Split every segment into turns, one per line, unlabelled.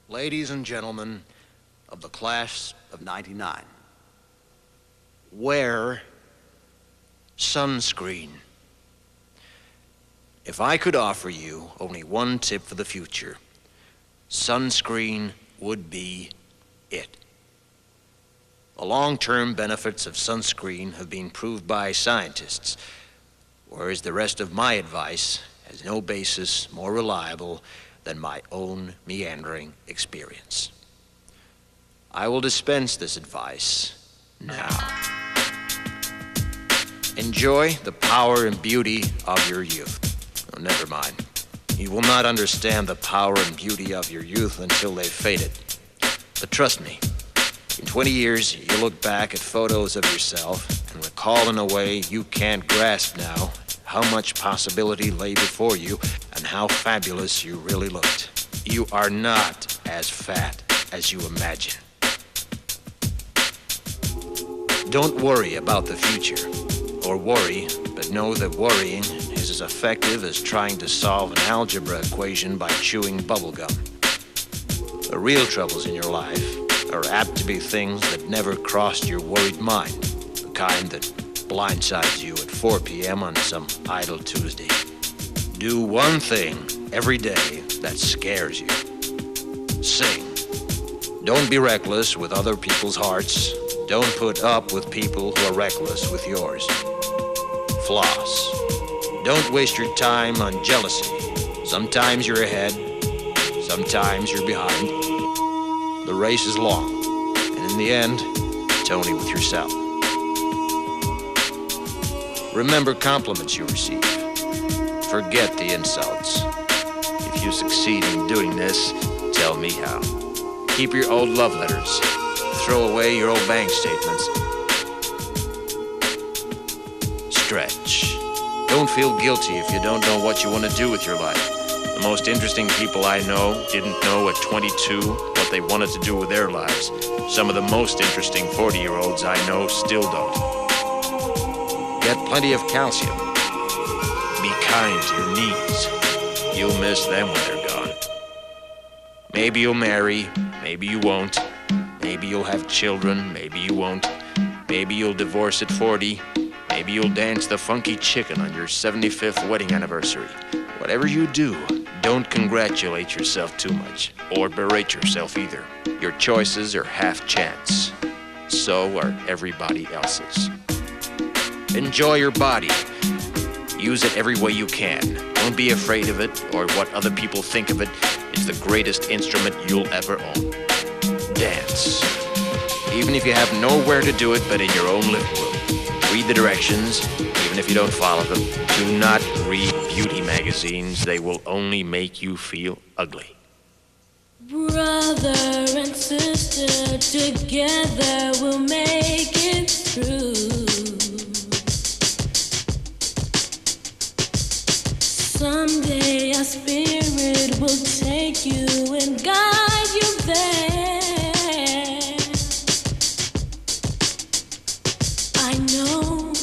Ladies and gentlemen of the class of '99, wear sunscreen. If I could offer you only one tip for the future, sunscreen would be it. The long-term benefits of sunscreen have been proved by scientists, whereas the rest of my advice has no basis more reliable than my own meandering experience. I will dispense this advice now. Enjoy the power and beauty of your youth. Oh, never mind. You will not understand the power and beauty of your youth until they've faded. But trust me, in 20 years, you'll look back at photos of yourself and recall in a way you can't grasp now how much possibility lay before you and how fabulous you really looked. You are not as fat as you imagine. Don't worry about the future, or worry, but know that worrying is as effective as trying to solve an algebra equation by chewing bubblegum. The real troubles in your life are apt to be things that never crossed your worried mind, the kind that blindsides you at 4 p.m. on some idle Tuesday. Do one thing every day that scares you. Sing. Don't be reckless with other people's hearts. Don't put up with people who are reckless with yours. Floss. Don't waste your time on jealousy. Sometimes you're ahead, sometimes you're behind. The race is long, and in the end, it's only with yourself. Remember compliments you receive. Forget the insults. If you succeed in doing this, tell me how. Keep your old love letters. Throw away your old bank statements. Stretch. Don't feel guilty if you don't know what you want to do with your life. The most interesting people I know didn't know at 22 what they wanted to do with their lives. Some of the most interesting 40-year-olds I know still don't. Get plenty of calcium. Be kind to your knees. You'll miss them when they're gone. Maybe you'll marry, maybe you won't. Maybe you'll have children, maybe you won't. Maybe you'll divorce at 40. Maybe you'll dance the funky chicken on your 75th wedding anniversary. Whatever you do, don't congratulate yourself too much, or berate yourself either. Your choices are half chance. So are everybody else's. Enjoy your body. Use it every way you can. Don't be afraid of it or what other people think of it. It's the greatest instrument you'll ever own. Dance. Even if you have nowhere to do it but in your own living room. Read the directions, even if you don't follow them. Do not read beauty magazines. They will only make you feel ugly.
Brother and sister, together we'll make it through. Someday our spirit will take you and guide you there. I know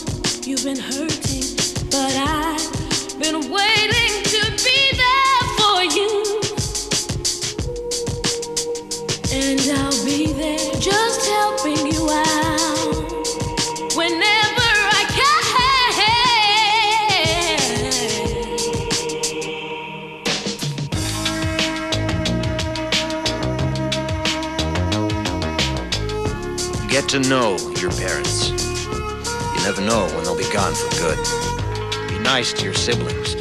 you've been hurting, but I've been waiting to be there for you. And I'll be there just helping you out whenever I can.
Get to know your parents. You never know when they'll be gone for good. Be nice to your siblings.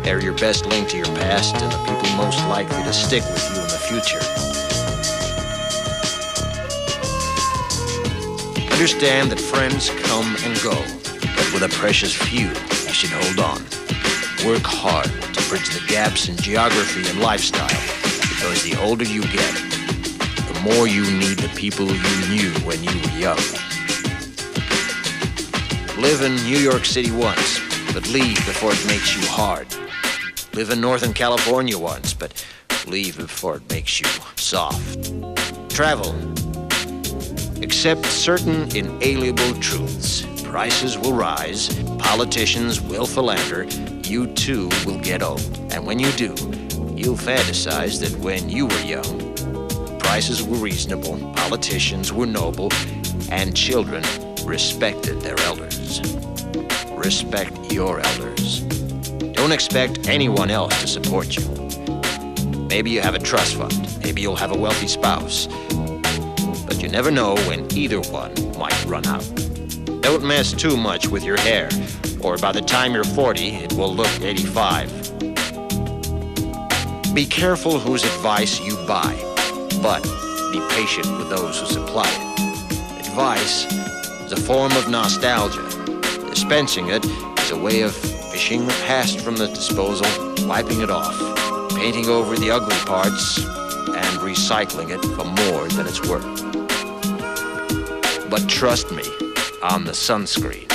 They're your best link to your past and the people most likely to stick with you in the future. Understand that friends come and go, but with a precious few, you should hold on. Work hard to bridge the gaps in geography and lifestyle, because the older you get, the more you need the people you knew when you were young. Live in New York City once, but leave before it makes you hard. Live in Northern California once, but leave before it makes you soft. Travel. Accept certain inalienable truths. Prices will rise, politicians will philander, you too will get old. And when you do, you'll fantasize that when you were young, prices were reasonable, politicians were noble, and children respected their elders. Respect your elders. Don't expect anyone else to support you. Maybe you have a trust fund. Maybe you'll have a wealthy spouse. But you never know when either one might run out. Don't mess too much with your hair, or by the time you're 40, it will look 85. Be careful whose advice you buy, but be patient with those who supply it. Advice is a form of nostalgia. Dispensing it is a way of fishing the past from the disposal, wiping it off, painting over the ugly parts, and recycling it for more than it's worth. But trust me on the sunscreen.